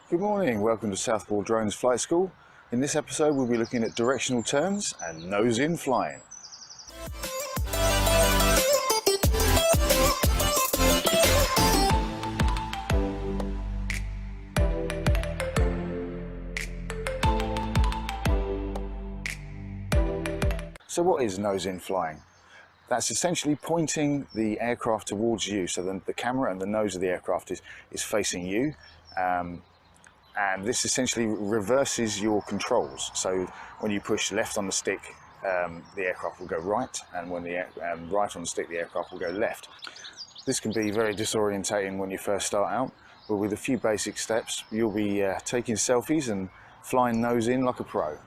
Good morning, welcome to Southport Drones Flight School. In this episode we'll be looking at directional turns and nose-in flying. So what is nose-in flying? That's essentially pointing the aircraft towards you, so the camera and the nose of the aircraft is facing you. And this essentially reverses your controls. So when you push left on the stick, the aircraft will go right, and when the right on the stick, the aircraft will go left. This can be very disorientating when you first start out, but with a few basic steps, you'll be taking selfies and flying nose in like a pro.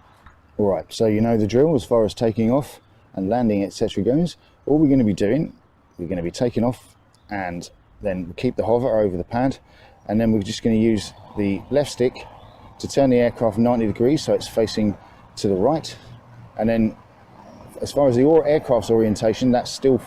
All right, so you know the drill as far as taking off and landing, etc. goes. All we're going to be doing, we're going to be taking off and then keep the hover over the pad, and then we're just going to use the left stick to turn the aircraft 90 degrees so it's facing to the right. And then as far as the aircraft's orientation, that's still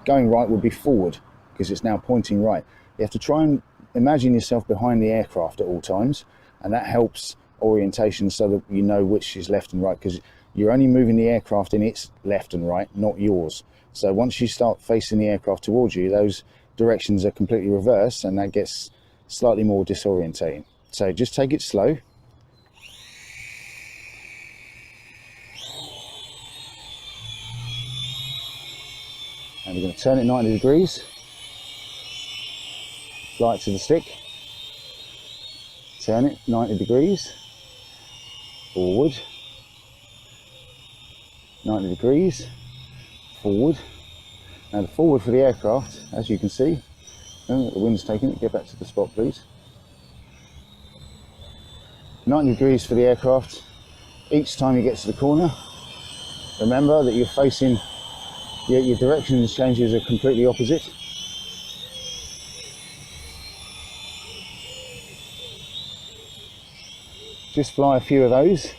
going right, would be forward because it's now pointing right. You have to try and imagine yourself behind the aircraft at all times, and that helps orientation so that you know which is left and right, because you're only moving the aircraft in its left and right, not yours. So once you start facing the aircraft towards you, those directions are completely reversed, and that gets slightly more disorientating. So just take it slow. And we're going to turn it 90 degrees. Fly it to the stick. Turn it 90 degrees. Forward. 90 degrees. Forward. Now the forward for the aircraft, as you can see, the wind's taking it, get back to the spot please. 90 degrees for the aircraft. Each time you get to the corner, remember that you're facing, your direction changes are completely opposite. Just fly a few of those.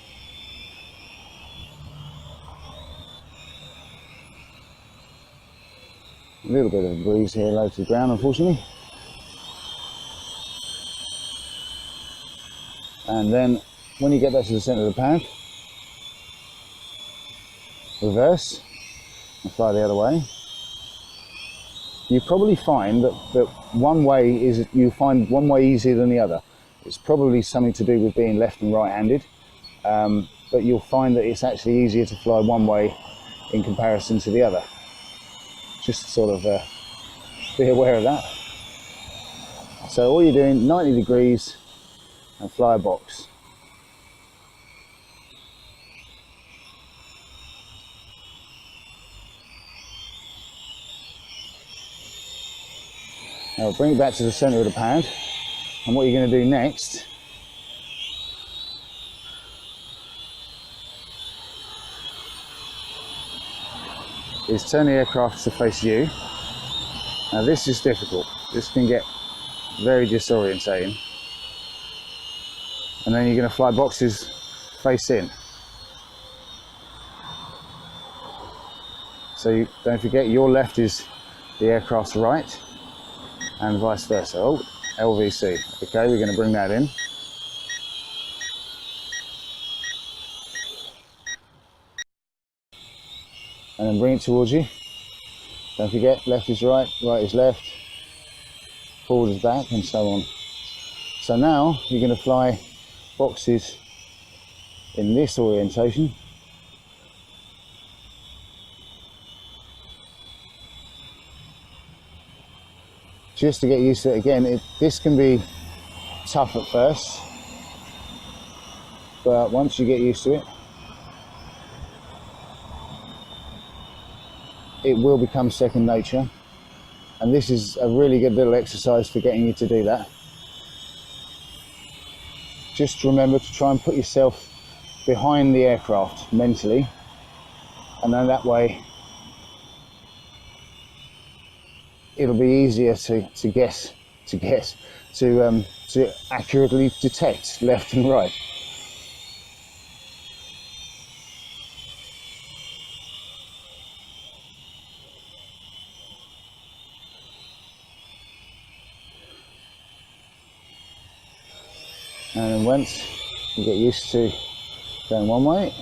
A little bit of a breeze here low to the ground, unfortunately. And then when you get back to the centre of the pad, reverse and fly the other way. You probably find that one way you find one way easier than the other. It's probably something to do with being left and right-handed, but you'll find that it's actually easier to fly one way in comparison to the other. Just sort of be aware of that. So all you're doing, 90 degrees and fly a box. Now bring it back to the centre of the pad, and what you're going to do next is turn the aircraft to face you. Now this is difficult, this can get very disorientating, and then you're going to fly boxes face in. So don't forget, your left is the aircraft's right, and vice versa. Oh, LVC. Okay, we're going to bring that in. And then bring it towards you. Don't forget, left is right, right is left, forward is back, and so on. So now you're going to fly boxes in this orientation. Just to get used to it again, this can be tough at first, but once you get used to it, it will become second nature. And this is a really good little exercise for getting you to do that. Just remember to try and put yourself behind the aircraft mentally, and then that way it'll be easier to accurately detect left and right. And then once you get used to going one way,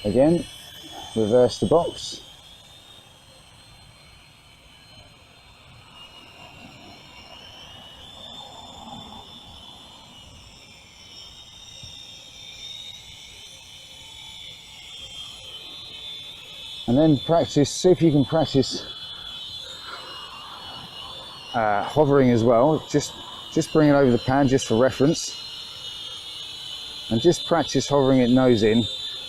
again, reverse the box. And then practice, see if you can practice hovering as well. Just bring it over the pan just for reference. And just practice hovering it nose in,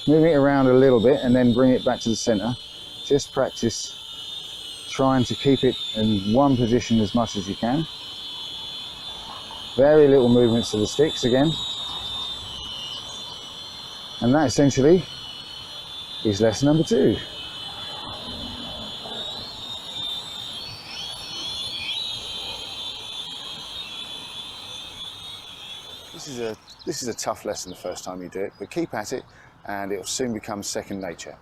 moving it around a little bit and then bring it back to the center. Just practice trying to keep it in one position as much as you can. Very little movements to the sticks again. And that essentially is lesson number 2. This is a tough lesson the first time you do it, but keep at it and it will soon become second nature.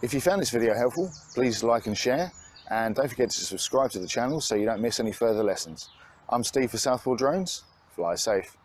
If you found this video helpful, please like and share, and don't forget to subscribe to the channel so you don't miss any further lessons. I'm Steve for Southpaw Drones. Fly safe.